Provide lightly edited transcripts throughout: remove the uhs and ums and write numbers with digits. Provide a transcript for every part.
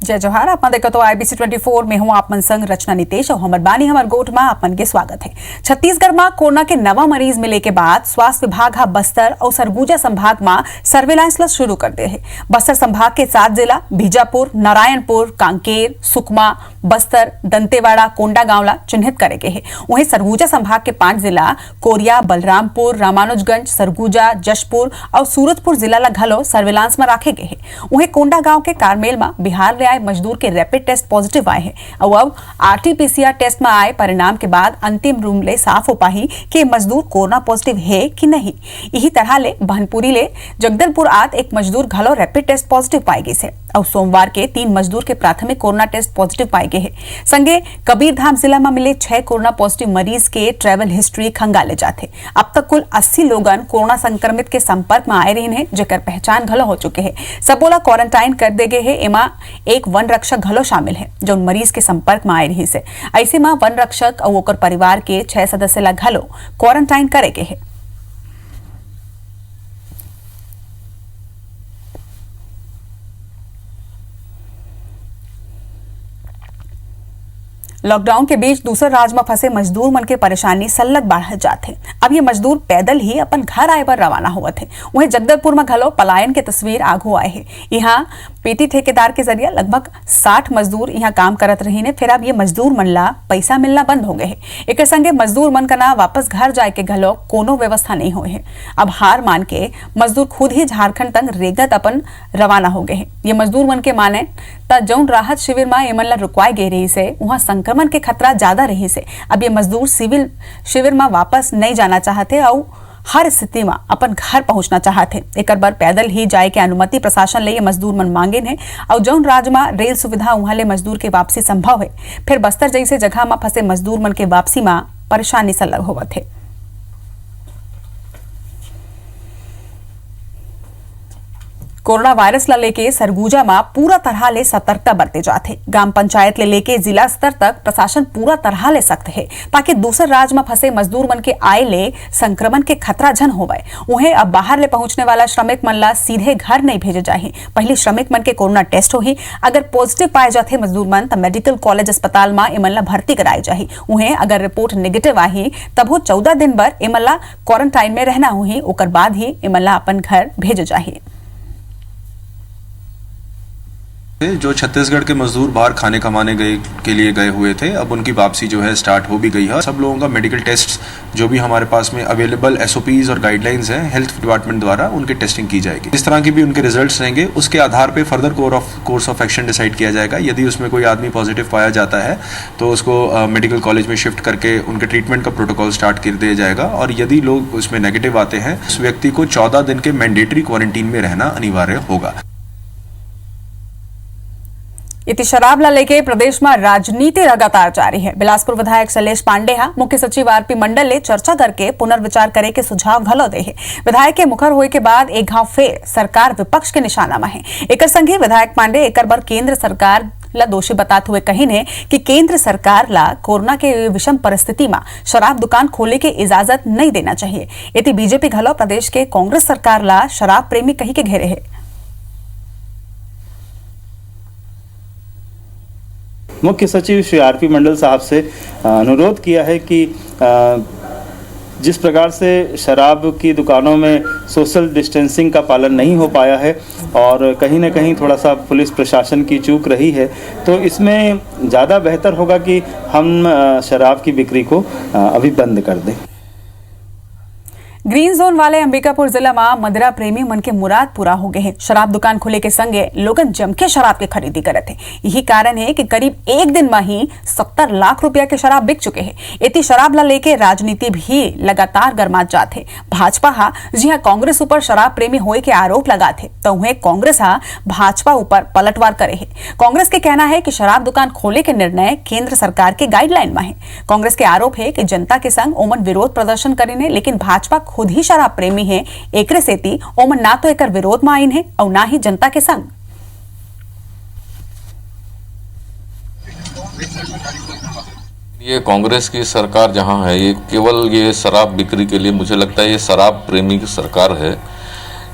जय जोहार। आप देखो तो IBC 24 में हूँ आप मन संग रचना नितेश और हमर बानी हमर गोठ में आप मन के स्वागत है। छत्तीसगढ़ में कोरोना के नवा मरीज मिले के बाद स्वास्थ्य विभाग हा बस्तर और सरगुजा संभाग में सर्वेलांस ला शुरू कर दे है। बस्तर संभाग के 7 जिला बीजापुर, नारायणपुर, कांकेर, सुकमा, बस्तर, दंतेवाड़ा, कोंडागांव ला चिन्हित करे के है। वहीं सरगुजा संभाग के 5 जिला कोरिया, बलरामपुर, रामानुजगंज, सरगुजा, जशपुर और सूरजपुर जिला ला घलो सर्वेलांस में रखे गए है। वहीं कोंडागांव के कारमेल में बिहार ले आए मजदूर के रैपिड टेस्ट पॉजिटिव आए हैं और अब RT-PCR टेस्ट में आए परिणाम के बाद अंतिम रूम ले साफ हो पाही कि मजदूर कोरोना पॉजिटिव है कि नहीं। यही तरह ले भनपुरी ले जगदलपुर आद एक मजदूर घलो रैपिड टेस्ट पॉजिटिव पाई गई से और सोमवार के 3 मजदूर के प्राथमिक कोरोना टेस्ट पॉजिटिव पाए गए हैं। संगे कबीरधाम जिला में मिले 6 कोरोना पॉजिटिव मरीज के ट्रैवल हिस्ट्री खंगाले जाते। अब तक कुल 80 लोगन कोरोना संक्रमित के संपर्क में आए रहे हैं, जेकर पहचान घलो हो चुके हैं। सबोला क्वारंटाइन कर दे गए है। एमा एक वन रक्षक घलो शामिल है जो मरीज के संपर्क में आए रही से। ऐसे में वन रक्षक और ओकर परिवार के 6 सदस्य ला घलो क्वारंटाइन करे के है। लॉकडाउन के बीच दूसरे राज्य में फंसे मजदूर मन के परेशानी सल्लग बढ़ जाते। अब ये मजदूर पैदल ही अपन घर आए पर रवाना हुए थे। वहीं जगदलपुर में घलो पलायन के तस्वीर आगू आए हैं। यहाँ पेटी ठेकेदार के जरिए लगभग 60 मजदूर यहाँ काम करत रही ने। फिर अब ये मजदूर मन ला पैसा मिलना बंद हो गए है। एक संगे मजदूर मन का ना वापस घर जाए के घलो कोनो व्यवस्था नहीं हुई है। अब हार मान के मजदूर खुद ही झारखंड तक रेगत अपन रवाना हो गए हैं। ये मजदूर मन के माने त जौन राहत शिविर में एमन ला रुकवाई गई रही से वहां संक्रमण के खतरा ज्यादा रही से अब ये मजदूर सिविल शिविर में वापस नहीं जाना चाहते और हर स्थिति में अपन घर पहुंचना चाहते। एक बार पैदल ही जाए के अनुमति प्रशासन ले ये मजदूर मन मांगे ने और जौन राज्य में रेल सुविधा वहां ले मजदूर के वापसी संभव है। फिर बस्तर जैसे जगह में फंसे मजदूर मन के वापसी में परेशानी से लग होवत है। कोरोना वायरस ला लेके सरगुजा में पूरा तरह ले सतर्कता बरते जाते। ग्राम पंचायत ले लेके जिला स्तर तक प्रशासन पूरा तरह ले सख्त है ताकि दूसरे राज्य में फंसे मजदूर मन के आए ले संक्रमण के खतरा जन होवे। उन्हें अब बाहर ले पहुंचने वाला श्रमिक मन ला सीधे घर नहीं भेजे जाही। पहले श्रमिक मन के कोरोना टेस्ट होही। अगर पॉजिटिव पाए जाते मजदूर मन तो मेडिकल कॉलेज अस्पताल में एमन ला भर्ती कराई जाही। उन्हें अगर रिपोर्ट नेगेटिव आई तब वो 14 दिन बर एमन ला क्वारंटाइन में रहना हुई। ओकर बाद ही एमन ला अपन घर भेजे जाही। जो छत्तीसगढ़ के मजदूर बाहर खाने कमाने के लिए गए हुए थे, अब उनकी वापसी जो है स्टार्ट हो भी गई है। सब लोगों का मेडिकल टेस्ट जो भी हमारे पास में अवेलेबल SOPs और गाइडलाइंस हैं हेल्थ डिपार्टमेंट द्वारा, उनकी टेस्टिंग की जाएगी। इस तरह की भी उनके रिजल्ट्स रहेंगे, उसके आधार पे further course of action decide किया जाएगा। यदि उसमें कोई आदमी पॉजिटिव पाया जाता है तो उसको मेडिकल कॉलेज में शिफ्ट करके उनके ट्रीटमेंट का प्रोटोकॉल स्टार्ट कर दिया जाएगा। और यदि लोग उसमें नेगेटिव आते हैं उस व्यक्ति को 14 दिन के मैंडेटरी क्वारंटीन में रहना अनिवार्य होगा। इति शराब ला लेके प्रदेश में राजनीति लगातार जारी है। बिलासपुर विधायक शैलेश पांडे मुख्य सचिव RP मंडल ले चर्चा करके पुनर्विचार करे के सुझाव घलो दे है। विधायक के मुखर होए के बाद एक घाव फिर सरकार विपक्ष के निशाना में है। एक संगे विधायक पांडे एक बार केंद्र सरकार ला दोषी बताते हुए कही ने कि केंद्र सरकार ला कोरोना के विषम परिस्थिति में शराब दुकान खोले के इजाजत नहीं देना चाहिए। इति बीजेपी घलो प्रदेश के कांग्रेस सरकार ला शराब प्रेमी कही के घेरे है। मुख्य सचिव श्री RP मंडल साहब से अनुरोध किया है कि जिस प्रकार से शराब की दुकानों में सोशल डिस्टेंसिंग का पालन नहीं हो पाया है और कहीं ना कहीं थोड़ा सा पुलिस प्रशासन की चूक रही है, तो इसमें ज़्यादा बेहतर होगा कि हम शराब की बिक्री को अभी बंद कर दें। ग्रीन जोन वाले अंबिकापुर जिला में मदिरा प्रेमी मन के मुराद पूरा हो गए हैं। शराब दुकान खुले के संगे लोगन जम के शराब की खरीदी करे थे। यही कारण है कि करीब एक दिन में ही 70 लाख रुपया के शराब बिक चुके हैं। इतनी शराब ला लेके राजनीति भी लगातार गरमात जाते। भाजपा जी हाँ कांग्रेस ऊपर शराब प्रेमी होए के आरोप लगाते तो उन्हें कांग्रेस भाजपा ऊपर पलटवार करे है। कांग्रेस के कहना है कि शराब दुकान खोले के निर्णय केंद्र सरकार के गाइडलाइन में है। कांग्रेस के आरोप है कि जनता के संग ओमन विरोध प्रदर्शन करेने, लेकिन भाजपा खुद ही शराब प्रेमी है। एकरे सेती ओमन ना तो एकर विरोध में आइन है और ना ही जनता के संग। ये कांग्रेस की सरकार जहां है, ये केवल ये शराब बिक्री के लिए, मुझे लगता है ये शराब प्रेमी की सरकार है।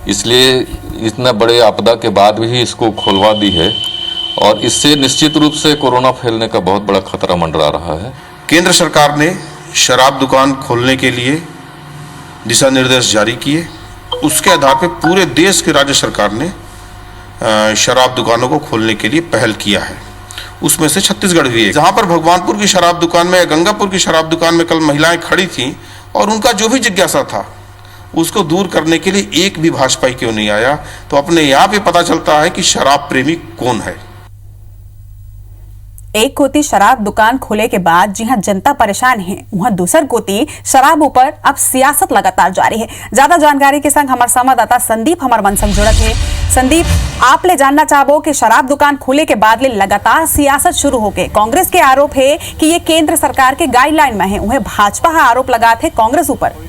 इसलिए इतना बड़े आपदा के बाद भी इसको खुलवा दी है और इससे निश्चित रूप से कोरोना फैलने का बहुत बड़ा खतरा मंडरा रहा है। केंद्र सरकार ने शराब दुकान खोलने के लिए दिशा निर्देश जारी किए। उसके आधार पर पूरे देश के राज्य सरकार ने शराब दुकानों को खोलने के लिए पहल किया है। उसमें से छत्तीसगढ़ भी है, जहां पर भगवानपुर की शराब दुकान में, गंगापुर की शराब दुकान में कल महिलाएं खड़ी थीं और उनका जो भी जिज्ञासा था उसको दूर करने के लिए एक भी भाजपाई क्यों नहीं आया। तो अपने यहाँ पे पता चलता है कि शराब प्रेमी कौन है। एक कोती शराब दुकान खोले के बाद जहां जनता परेशान है, वहां दूसर कोती शराब ऊपर अब सियासत लगातार जारी है। ज्यादा जानकारी के संग हमारे संवाददाता संदीप हमार मन संग जुड़त है। संदीप, आप ले जानना चाहबो कि शराब दुकान खोले के बाद ले लगातार सियासत शुरू हो गए। कांग्रेस के आरोप है कि ये केंद्र सरकार के गाइडलाइन में है, उन्हें भाजपा आरोप लगाते है कांग्रेस ऊपर।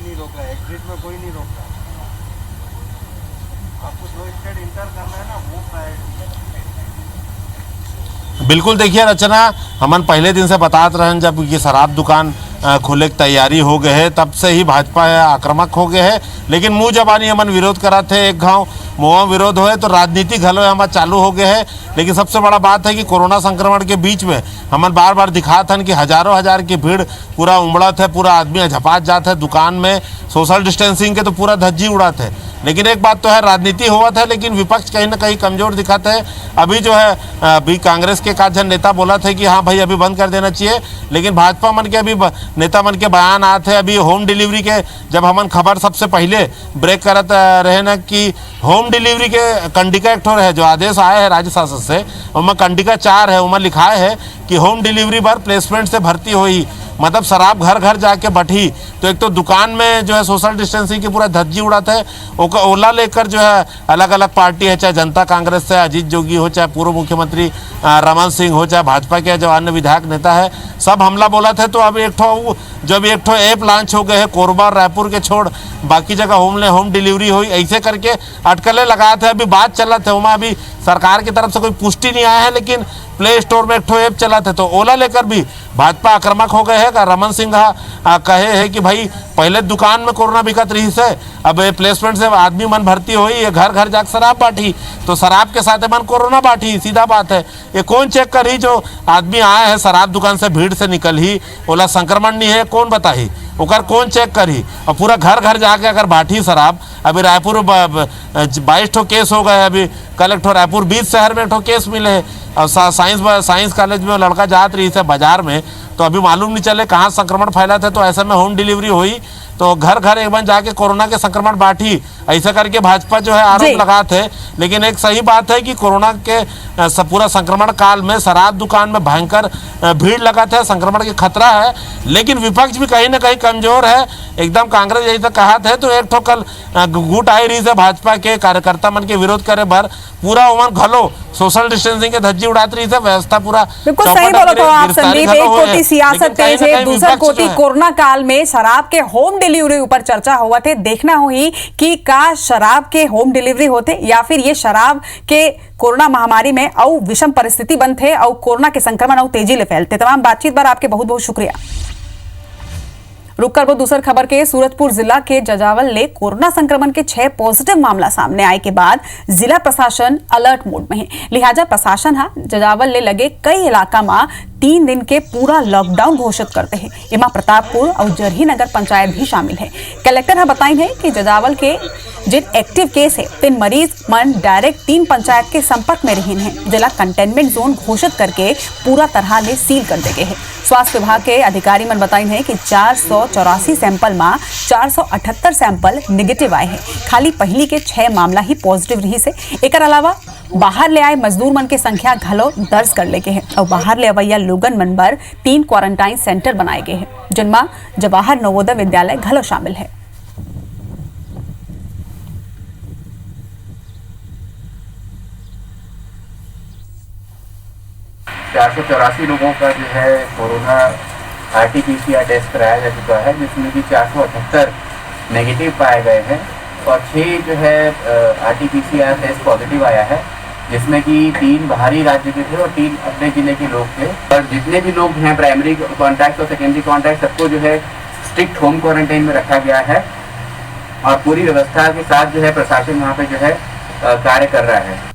बिल्कुल, देखिए रचना, हमन पहले दिन से बतात रहन जब ये शराब दुकान खोले की तैयारी हो गए है तब से ही भाजपा आक्रामक हो गए है। लेकिन मुँह जबानी हमन विरोध करा थे, एक घाव मुँह विरोध होए तो राजनीति घलो हमारा चालू हो गए है। लेकिन सबसे बड़ा बात है कि कोरोना संक्रमण के बीच में हमन बार बार दिखात हन कि हजारों हजार की भीड़ पूरा उमड़त है, पूरा आदमी झपात जात है दुकान में, सोशल डिस्टेंसिंग के तो पूरा धज्जी उड़ात है। लेकिन एक बात तो है, राजनीति होवत है लेकिन विपक्ष कहीं ना कहीं कमजोर दिखाते है। अभी जो है अभी कांग्रेस के काज नेता बोला थे कि हाँ भाई अभी बंद कर देना चाहिए, लेकिन भाजपा मन के अभी नेता मन के बयान आते हैं। अभी होम डिलीवरी के जब हमन खबर सबसे पहले ब्रेक करत रहे ना कि होम डिलीवरी के कंडिका एक ठोर है जो आदेश आए है राज्य शासन से, उनमें कंडिका 4 है, उनमें लिखा है कि होम डिलीवरी पर प्लेसमेंट से भर्ती हुई, मतलब शराब घर घर जाके बैठी। तो एक तो दुकान में जो है सोशल डिस्टेंसिंग की पूरा धज्जी उड़ाता है। ओला लेकर जो है अलग अलग पार्टी है, चाहे जनता कांग्रेस से अजीत जोगी हो, चाहे पूर्व मुख्यमंत्री रमन सिंह हो, चाहे भाजपा के जो अन्य विधायक नेता है, सब हमला बोला थे। तो अब एक ठो ऐप लॉन्च हो गए है, कोरबा रायपुर के छोड़ बाकी जगह होम डिलीवरी हुई, ऐसे करके अटकलें लगाए थे। अभी बात चला थे, वहाँ अभी सरकार की तरफ से कोई पुष्टि नहीं आया है, लेकिन प्ले स्टोर में एक ठो ऐप चला थे। तो ओला लेकर भी भाजपा आक्रामक हो गए है। रमन सिंह कहे है कि भाई पहले दुकान में कोरोना बिकत रही से, अब प्लेसमेंट से आदमी मन भर्ती हुई, ये घर घर जाकर शराब बांटी, तो शराब के साथ मन कोरोना बांटी, सीधा बात है। ये कौन चेक करी जो आदमी आए हैं शराब दुकान से भीड़ से निकल ही, ओला संक्रमण नहीं है, कौन बताही ओकर कौन चेक करी। और पूरा घर घर जाके अगर बांटी शराब, अभी रायपुर 22 ठो केस हो गए। अभी कल एक ठो रायपुर 20 शहर में एक ठो केस मिले है। और साइंस कॉलेज में लड़का जात रही है बाजार में, तो अभी मालूम नहीं चले कहाँ संक्रमण फैला था। तो ऐसे में होम डिलीवरी हुई तो घर घर एक बार जाके कोरोना के संक्रमण बांटी, ऐसा करके भाजपा जो है आरोप लगाते है। लेकिन एक सही बात है कि कोरोना के पूरा संक्रमण काल में शराब दुकान में भयंकर भीड़ लगाते है, संक्रमण के खतरा है। लेकिन विपक्ष भी कहीं ना कहीं कमजोर है, एकदम कांग्रेस जैसा कहा थे। तो एक ठो कल गुट आई रही है भाजपा के कार्यकर्ता मन के विरोध करे भर, पूरा उमन घलो सोशल डिस्टेंसिंग के धज्जी उड़ात रही है, व्यवस्था पूरा बिल्कुल सही बोलो तो आप संदीप। एक कोटी सियासत तेज है, दूसरा कोटी कोरोना काल में शराब के होम डिलीवरी ऊपर चर्चा हुआ थे। देखना हुई कि का शराब के होम डिलीवरी होते या फिर ये शराब के कोरोना महामारी में और विषम परिस्थिति बनते और कोरोना के संक्रमण और तेजी ले फैलते। तमाम बातचीत पर आपके बहुत बहुत शुक्रिया। रुक कर वो दूसर खबर के सूरजपुर जिला के जजावल ले कोरोना संक्रमण के 6 पॉजिटिव मामला सामने आए के बाद जिला प्रशासन अलर्ट मोड में है। लिहाजा प्रशासन जजावल ले लगे कई इलाका में 3 दिन के पूरा लॉकडाउन घोषित करते हैं। इमा प्रतापपुर और जरही नगर पंचायत भी शामिल है। कलेक्टर बताई है कि जजावल के जिन एक्टिव केस है 3 मरीज मन डायरेक्ट 3 पंचायत के संपर्क में रहे हैं। जिला कंटेनमेंट जोन घोषित करके पूरा तरह ले सील कर दे गए हैं। स्वास्थ्य विभाग के अधिकारी मन बताई है कि 484 सैंपल में 478 सैंपल नेगेटिव आए हैं। खाली पहली के 6 मामला ही पॉजिटिव रही से। एक अलावा बाहर ले आए मजदूर मन के संख्या घलो दर्ज कर ले गए हैं और बाहर ले अवैया लोगन मन पर 3 क्वारंटाइन सेंटर बनाए गए हैं, जिनमें जवाहर नवोदय विद्यालय घलो शामिल है। 484 लोगों का जो है कोरोना RT-PCR टेस्ट कराया जा चुका है, जिसमें कि 478 नेगेटिव पाए गए हैं और 6 जो है RT-PCR टेस्ट पॉजिटिव आया है, जिसमें कि 3 बाहरी राज्य के थे और 3 अपने जिले के लोग थे। और जितने भी लोग हैं प्राइमरी कॉन्टैक्ट और सेकेंडरी कॉन्टैक्ट, सबको जो है स्ट्रिक्ट होम क्वारंटाइन में रखा गया है और पूरी व्यवस्था के साथ जो है प्रशासन वहाँ पे जो है कार्य कर रहा है।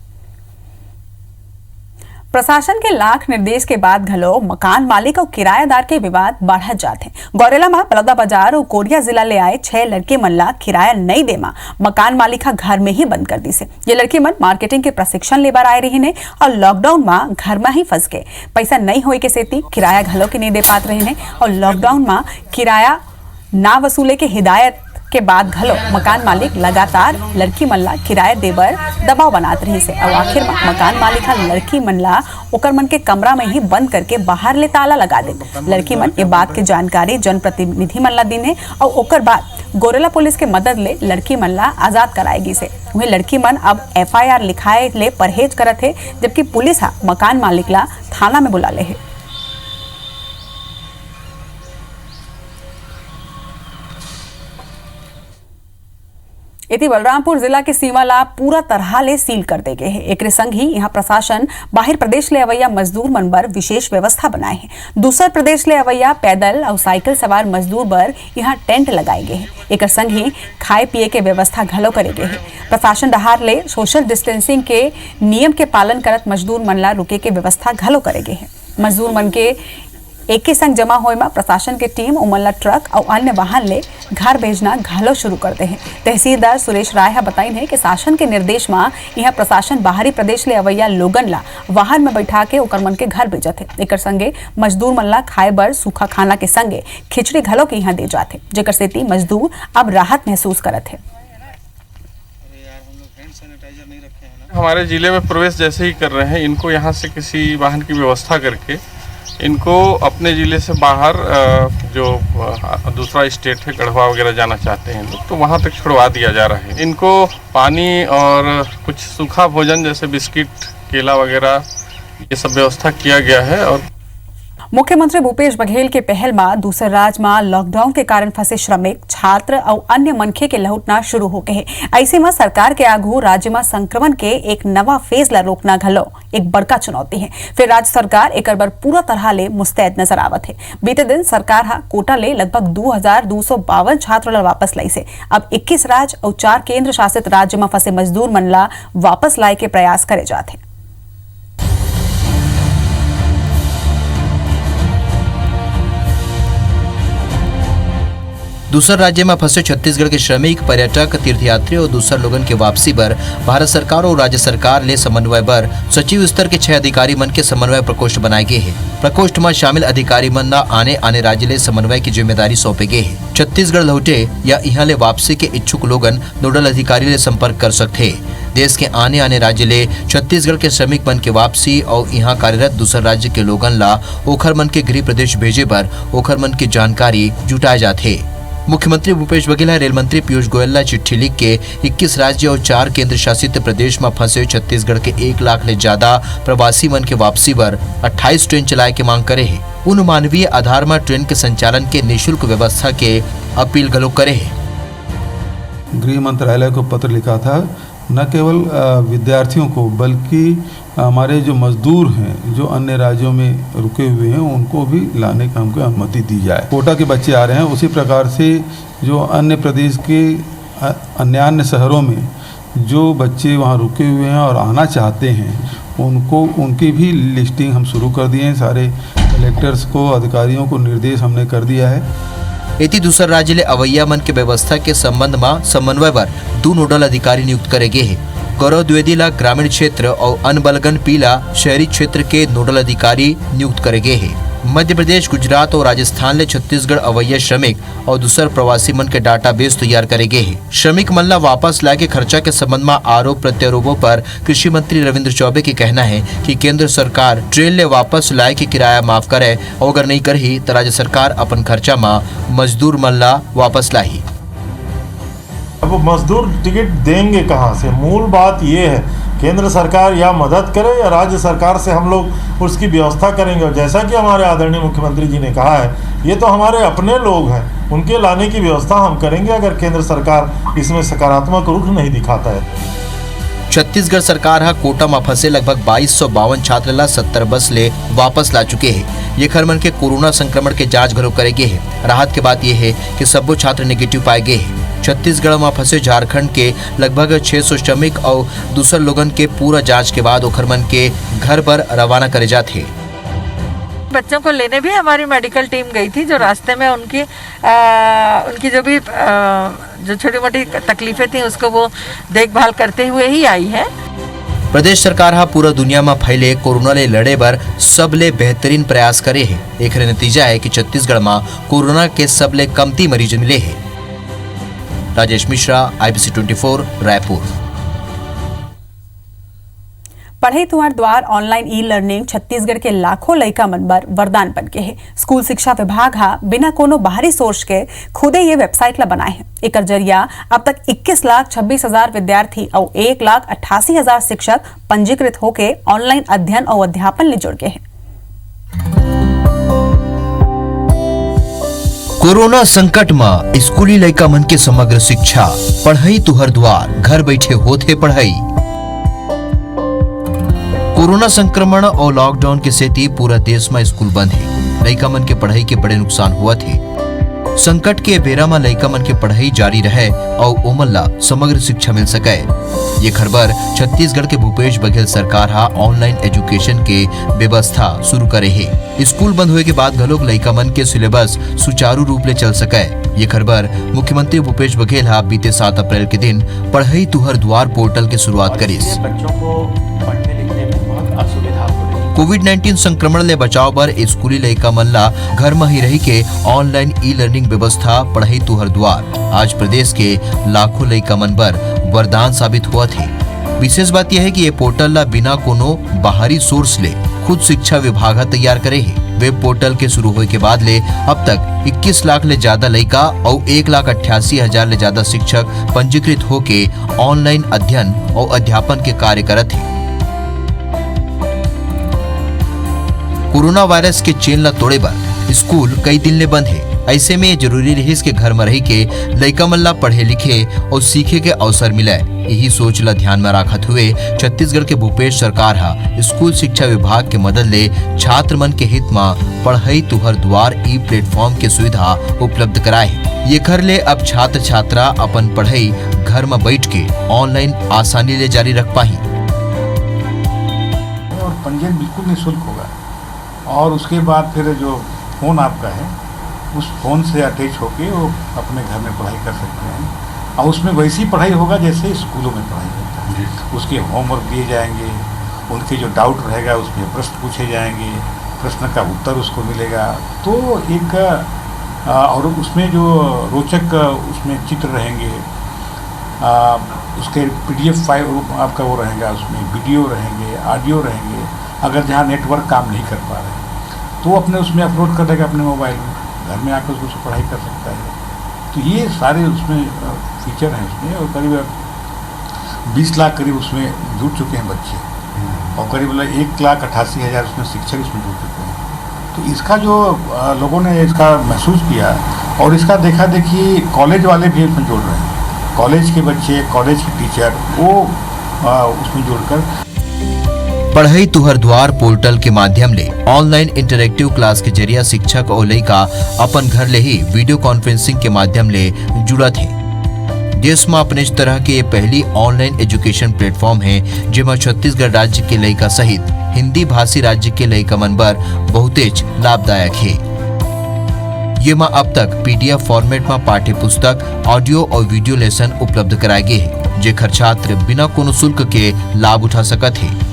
प्रशासन के लाख निर्देश के बाद घलो मकान मालिक और किराएदार के विवाद बढ़त जाते हैं। गौरेला में बलौदा बाजार और कोरिया जिला ले आए 6 लड़के मन ला किराया नहीं देमा मकान मालिक घर में ही बंद कर दी से। ये लड़के मन मार्केटिंग के प्रशिक्षण लेकर आए रही ने और लॉकडाउन में घर में ही फंस गए। पैसा नहीं होए के सेती किराया घलो के नहीं दे पात रही ने और लॉकडाउन में किराया ना वसूले के हिदायत के बाद घलो मकान मालिक लगातार लड़की मन ला किराया देबर दबाव बनात रही से और आखिर में मकान मालिक लड़की मन ला ओकर मन के कमरा में ही बंद करके बाहर ले ताला लगा दे। लड़की मन ये बात के जानकारी जनप्रतिनिधि मन ला दिन है और ओकर बाद गोरेला पुलिस के मदद ले लड़की मन ला आजाद कराएगी से। वही लड़की मन अब FIR लिखाए ले परहेज करत है, जबकि पुलिस मकान मालिक ला थाना में बुला ले है। इति बलरामपुर जिला के सीमा ला पूरा तरह ले सील कर दे गए हैं। एक संग ही यहाँ प्रशासन बाहर प्रदेश ले अवैया मजदूर मन बर विशेष व्यवस्था बनाए हैं। दूसर प्रदेश ले अवैया पैदल और साइकिल सवार मजदूर बर यहाँ टेंट लगाए गए हैं। एक संग ही खाए पिए के व्यवस्था घलो करे गए हैं। प्रशासन डहार ले सोशल डिस्टेंसिंग के नियम के पालन करत मजदूर मन ला रुके के व्यवस्था घलो करे गए हैं। मजदूर मन के एक के संग जमा होए में प्रशासन के टीम उमन ला ट्रक और अन्य वाहन ले घर भेजना घलो शुरू करते हैं। तहसीलदार सुरेश राय बताइन है कि शासन के निर्देश में यह प्रशासन बाहरी प्रदेश ले अवैया लोगन ला वाहन में बैठा के ओकर मन के घर भेजत है। एक संगे मजदूर मन ला खाए बर सूखा खाना के संगे खिचड़ी घलो के यहाँ दे जाते, जेकर सेती मजदूर अब राहत महसूस करत है। हमारे जिले में प्रवेश जैसे ही कर रहे हैं, इनको यहाँ से किसी वाहन की व्यवस्था करके इनको अपने ज़िले से बाहर जो दूसरा स्टेट है गढ़वा वगैरह जाना चाहते हैं लोग, तो वहाँ तक छुड़वा दिया जा रहा है। इनको पानी और कुछ सूखा भोजन जैसे बिस्किट, केला वगैरह ये सब व्यवस्था किया गया है। और मुख्यमंत्री भूपेश बघेल के पहल में दूसरे राज्य में लॉकडाउन के कारण फंसे श्रमिक, छात्र और अन्य मनखे के लौटना शुरू हो गए हैं। ऐसे में सरकार के आगू राज्य में संक्रमण के एक नवा फेज ला रोकना घलो एक बड़का चुनौती है। फिर राज्य सरकार एक बार पूरा तरह ले मुस्तैद नजर आवत है। बीते दिन सरकार कोटा ले लगभग 2252 छात्र ला वापस लाई से। अब 21 राज्य और 4 केंद्र शासित राज्य में फंसे मजदूर मन ला वापस लाए के प्रयास करे जाते हैं। दूसर राज्य में फंसे छत्तीसगढ़ के श्रमिक, पर्यटक, तीर्थयात्री और दूसर लोगन के वापसी पर भारत सरकार और राज्य सरकार ले समन्वय पर सचिव स्तर के 6 अधिकारी मन के समन्वय प्रकोष्ठ बनाए गए हैं। प्रकोष्ठ में शामिल अधिकारी मन न आने राज्य ले समन्वय की जिम्मेदारी सौंपे गए है। छत्तीसगढ़ लौटे या यहाँ ले वापसी के इच्छुक लोगन नोडल अधिकारी ले संपर्क कर सकते हैं। देश के आने राज्य ले छत्तीसगढ़ के श्रमिक मन के वापसी और यहाँ कार्यरत दूसर राज्य के लोगन ला ओखर मन के गृह प्रदेश भेजे पर ओखर मन की जानकारी जुटाए जाते। मुख्यमंत्री भूपेश बघेल रेल मंत्री पीयूष गोयल ला चिट्ठी लिख के 21 राज्य और 4 केंद्र शासित प्रदेश में फंसे छत्तीसगढ़ के 1 लाख ले ज्यादा प्रवासी मन के वापसी पर 28 ट्रेन चलाए के मांग करे है। उन मानवीय आधार में ट्रेन के संचालन के निःशुल्क व्यवस्था के अपील गलो करे है। गृह मंत्रालय को पत्र लिखा था, न केवल विद्यार्थियों को बल्कि हमारे जो मजदूर हैं जो अन्य राज्यों में रुके हुए हैं उनको भी लाने का हमको अनुमति दी जाए। कोटा के बच्चे आ रहे हैं, उसी प्रकार से जो अन्य प्रदेश के अन्य शहरों में जो बच्चे वहाँ रुके हुए हैं और आना चाहते हैं उनको उनकी भी लिस्टिंग हम शुरू कर दिए हैं। सारे कलेक्टर्स को, अधिकारियों को निर्देश हमने कर दिया है। इति दूसर राज्य ले अवैया मन के व्यवस्था के संबंध में समन्वय पर 2 नोडल अधिकारी नियुक्त करे गए हैं। गौरव द्विवेदी ला ग्रामीण क्षेत्र और अनबलगन पीला शहरी क्षेत्र के नोडल अधिकारी नियुक्त करे गए हैं। मध्य प्रदेश, गुजरात और राजस्थान ले छत्तीसगढ़ अवैया श्रमिक और दूसर प्रवासी मन के डाटाबेस तैयार करे गए हैं। श्रमिक मन ला वापस लाए के खर्चा के संबंध में आरोप प्रत्यारोपों पर कृषि मंत्री रविंद्र चौबे के कहना है कि केंद्र सरकार ट्रेन ले वापस लाए के किराया माफ करे और अगर नहीं करही तो राज्य सरकार अपन खर्चा में मजदूर मन ला वापस लाई। अब मजदूर टिकट देंगे कहाँ से? मूल बात ये है केंद्र सरकार या मदद करे या राज्य सरकार से हम लोग उसकी व्यवस्था करेंगे। और जैसा कि हमारे आदरणीय मुख्यमंत्री जी ने कहा है, ये तो हमारे अपने लोग हैं, उनके लाने की व्यवस्था हम करेंगे अगर केंद्र सरकार इसमें सकारात्मक रुख नहीं दिखाता है। छत्तीसगढ़ सरकार कोटा में फंसे लगभग 2252 छात्र ला 70 बस ले वापस ला चुके हैं। ये खरमन के कोरोना संक्रमण के जांच घरो करे गए हैं। राहत के बात यह है कि सभी छात्र नेगेटिव पाए गए हैं। छत्तीसगढ़ में फंसे झारखंड के लगभग 600 श्रमिक और दूसर लोगन के पूरा जांच के बाद ओखरमन के घर पर रवाना करे जाते। बच्चों को लेने भी हमारी मेडिकल टीम गई थी, जो रास्ते में उनकी जो भी जो छोटी मोटी तकलीफें थी उसको वो देखभाल करते हुए ही आई है। प्रदेश सरकार हा पूरा दुनिया में फैले कोरोना ले लड़े बर सबले बेहतरीन प्रयास करे है। एक नतीजा है कि छत्तीसगढ़ में कोरोना के सबले कमती मरीज मिले हैं। राजेश मिश्रा, IBC 24, रायपुर। पढ़ई तुंहर द्वार ऑनलाइन ई लर्निंग छत्तीसगढ़ के लाखों लइका मन बर वरदान बन के है। स्कूल शिक्षा विभाग हा बिना कोनो बाहरी सोर्स के खुदे ये वेबसाइट ला बनाए है। एकर जरिया अब तक 21,26,000 विद्यार्थी और 1,88,000 शिक्षक पंजीकृत होके ऑनलाइन अध्ययन और अध्यापन ले जुड़ गए हैं। कोरोना संकट में स्कूली लइका मन के समग्र शिक्षा पढ़ई तुहर द्वार घर बैठे होते पढ़ई। कोरोना संक्रमण और लॉकडाउन के सेती पूरा देश में स्कूल बंद है। लइका मन के पढ़ाई के बड़े नुकसान हुआ थे। संकट के बेरा में लइका मन के पढ़ाई जारी रहे और ओमन ला समग्र शिक्षा मिल सके। ये खबर छत्तीसगढ़ के भूपेश बघेल सरकार हा ऑनलाइन एजुकेशन के व्यवस्था शुरू करे है। स्कूल बंद हुए के बाद घलोक लइका मन के सिलेबस सुचारू रूप ले चल सके। ये खबर मुख्यमंत्री भूपेश बघेल हा बीते 7 अप्रैल के दिन पढ़ई तुहर द्वार पोर्टल की शुरुआत करिस। कोविड-19 संक्रमण ले बचाव बर स्कूली लइका मन ला घर में ही रही के ऑनलाइन ई लर्निंग व्यवस्था पढ़ई तुहर द्वार आज प्रदेश के लाखों लइका मन बर वरदान साबित हुआ थे। विशेष बात यह है कि ये पोर्टल ला बिना कोनो बाहरी सोर्स ले खुद शिक्षा विभाग तैयार करे है। वेब पोर्टल के शुरू होने के बाद ले अब तक 21 लाख ले ज्यादा लइका और 1,88,000 ले ज्यादा शिक्षक पंजीकृत होके ऑनलाइन अध्ययन और अध्यापन के कार्य करत है। कोरोना वायरस के चेन ला तोड़े बर स्कूल कई दिन ले बंद है। ऐसे में जरूरी रही के घर में रही के लइका मन ला पढ़े लिखे और सीखे के अवसर मिले। यही सोच ला ध्यान में रखत हुए छत्तीसगढ़ के भूपेश सरकार हा स्कूल शिक्षा विभाग के मदद ले छात्र मन के हित में पढ़ई तुहर द्वार ई प्लेटफॉर्म के सुविधा उपलब्ध कराए। ये कर ले अब छात्र छात्रा अपन पढ़ाई घर में बैठ के ऑनलाइन आसानी ले जारी रख पाही। और पंजीयन बिल्कुल निःशुल्क होगा और उसके बाद फिर जो फ़ोन आपका है उस फ़ोन से अटैच होके वो अपने घर में पढ़ाई कर सकते हैं और उसमें वैसी पढ़ाई होगा जैसे स्कूलों में पढ़ाई होता है। उसके होमवर्क दिए जाएंगे, उनके जो डाउट रहेगा उसमें प्रश्न पूछे जाएंगे, प्रश्न का उत्तर उसको मिलेगा। तो एक और उसमें जो रोचक उसमें चित्र रहेंगे, उसके PDF फाइल आपका वो रहेगा, उसमें वीडियो रहेंगे, ऑडियो रहेंगे। अगर जहाँ नेटवर्क काम नहीं कर पा रहे तो अपने उसमें अपलोड कर देगा अपने मोबाइल में, घर में आकर उसको पढ़ाई कर सकता है। तो ये सारे उसमें फीचर हैं उसमें और करीब 20 लाख करीब उसमें जुड़ चुके हैं बच्चे और करीब 1,88,000 उसमें शिक्षक उसमें जुड़ चुके हैं। तो इसका जो लोगों ने इसका महसूस किया और इसका देखा देखी कॉलेज वाले भी इसमें जुड़ रहे हैं। कॉलेज के बच्चे, कॉलेज के टीचर वो उसमें जुड़कर पढ़ई तुहर द्वार पोर्टल के माध्यम ले ऑनलाइन इंटरेक्टिव क्लास के जरिए शिक्षक और लइका अपन घर ले ही वीडियो कॉन्फ्रेंसिंग के माध्यम ले जुड़ा थे। देश में अपने इस तरह के ये पहली ऑनलाइन एजुकेशन प्लेटफॉर्म है जिसमें छत्तीसगढ़ राज्य के लइका सहित हिंदी भाषी राज्य के लइका मन बर बहुतेज लाभदायक है। ये में अब तक PDF फॉर्मेट में पाठ्य पुस्तक, ऑडियो और वीडियो लेसन उपलब्ध कराए गए हैं जेकर छात्र बिना कोनो शुल्क के लाभ उठा सकत है।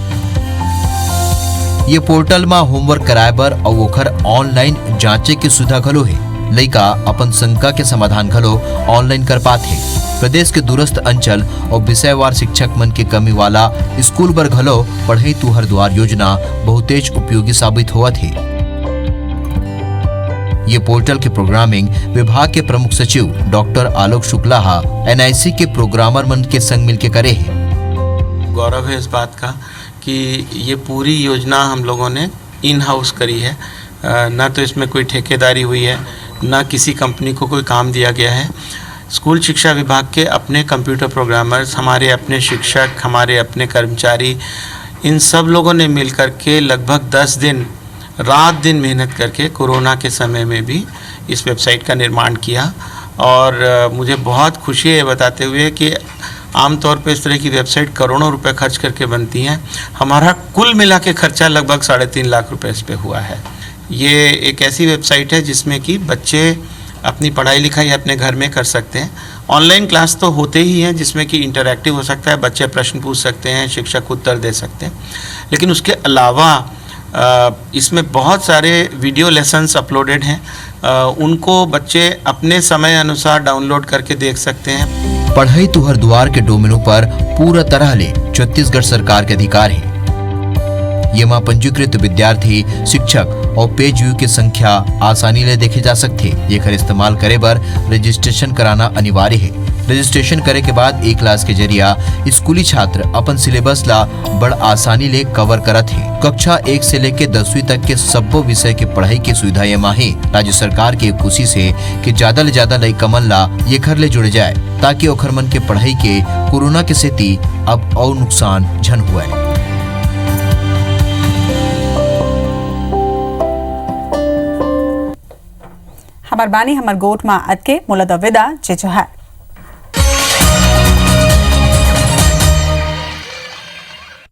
ये पोर्टल में होमवर्क कराए बर और ओखर ऑनलाइन जांचे की सुविधा घलो है। लइका अपन शंका के समाधान घलो ऑनलाइन कर पाते। प्रदेश के दूरस्थ अंचल और विषयवार शिक्षक मन के कमी वाला स्कूल बर घलो पढ़ई तुहर द्वार योजना बहुतेज उपयोगी साबित हुआ थी। ये पोर्टल के प्रोग्रामिंग विभाग के प्रमुख सचिव डॉक्टर आलोक शुक्ला NIC के प्रोग्रामर मन के संग मिलके करे है। गौरव है इस बात का कि ये पूरी योजना हम लोगों ने इन हाउस करी है, ना तो इसमें कोई ठेकेदारी हुई है, ना किसी कंपनी को कोई काम दिया गया है। स्कूल शिक्षा विभाग के अपने कंप्यूटर प्रोग्रामर्स, हमारे अपने शिक्षक, हमारे अपने कर्मचारी, इन सब लोगों ने मिलकर के लगभग 10 दिन रात दिन मेहनत करके कोरोना के समय में भी इस वेबसाइट का निर्माण किया और मुझे बहुत खुशी है बताते हुए कि आमतौर पे इस तरह की वेबसाइट करोड़ों रुपए खर्च करके बनती हैं। हमारा कुल मिला के खर्चा लगभग 3.5 लाख रुपए इस पे हुआ है। ये एक ऐसी वेबसाइट है जिसमें कि बच्चे अपनी पढ़ाई लिखाई अपने घर में कर सकते हैं। ऑनलाइन क्लास तो होते ही हैं जिसमें कि इंटरैक्टिव हो सकता है, बच्चे प्रश्न पूछ सकते हैं, शिक्षक उत्तर दे सकते हैं, लेकिन उसके अलावा इसमें बहुत सारे वीडियो लेसन्स अपलोडेड हैं। उनको बच्चे अपने समय अनुसार डाउनलोड करके देख सकते हैं। पढ़ाई तो हर द्वार के डोमिनो पर पूरा तरह ले छत्तीसगढ़ सरकार के अधिकार है। ये मां पंजीकृत विद्यार्थी, शिक्षक और पेज व्यू की संख्या आसानी ले देखे जा सकते। ये कर इस्तेमाल करे बर रजिस्ट्रेशन कराना अनिवार्य है। रजिस्ट्रेशन करे के बाद एक क्लास के जरिया स्कूली छात्र अपन सिलेबस ला बड़ आसानी ले कवर करत है। कक्षा 1 से लेके 10वीं तक के सब्बो विषय के पढ़ाई की सुविधा ये माहे। राज्य सरकार के खुशी से कि ज्यादा ले ज्यादा लइकमन ला ये घर ले जुड़ जाए ताकि ओखर मन के पढ़ाई के कोरोना के सेती अब और नुकसान झन हुआ है। हमार बानी हमार गोट माँ अद के मोला द विदा जे जोहार।